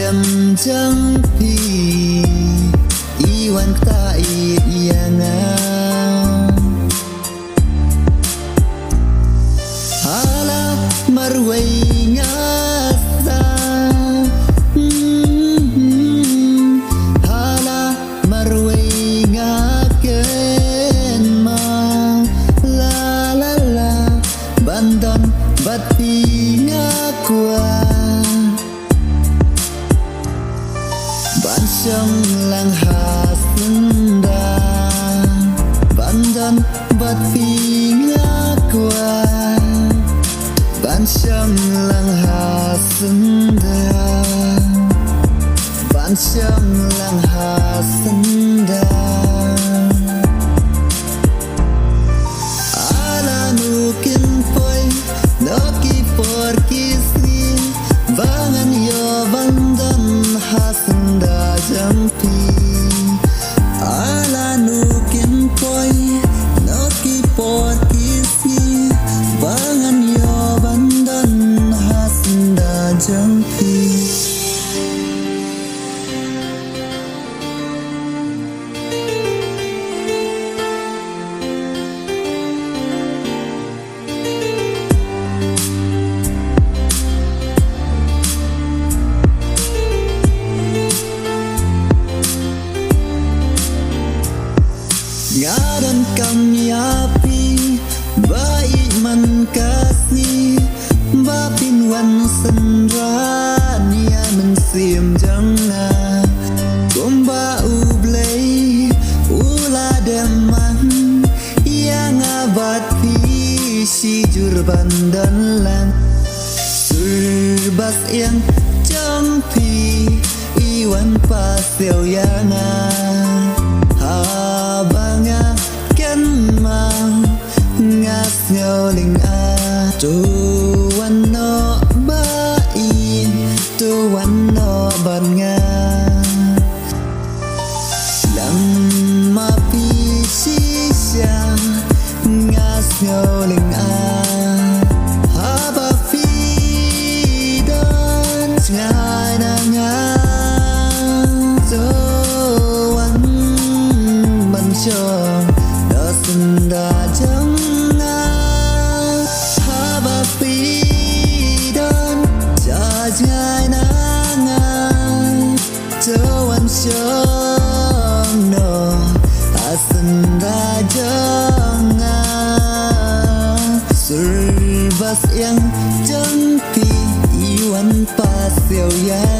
dem jang pi iwan ta iana hala marway ngasa hala marway ngaken ma la la la bandon bati ngakwa ban sông lang hasunda bandon bati ngakwa ban sông lang hasunda ban sông lang hasunda ala nukin poi noki por kisni bangan yo bandon hasunda jampi ala nukin poi noki por kisni bangan yo bandon hasunda jampi Ngaran kami api baik man kasih bapin wan sendran ya mensim jangan kumba ublay ula deman yang abad si jurban dan lan surbas yang jampi iwan pasel yana habanga kenma ngas ngoling a tuan no bain tuan no banga lama pisisya ngas ngoling a haba fidan ngana chong dasunda janga haba fidan jajai nanga jawan chong no asunda janga surbas yang jampi iwan pasel ya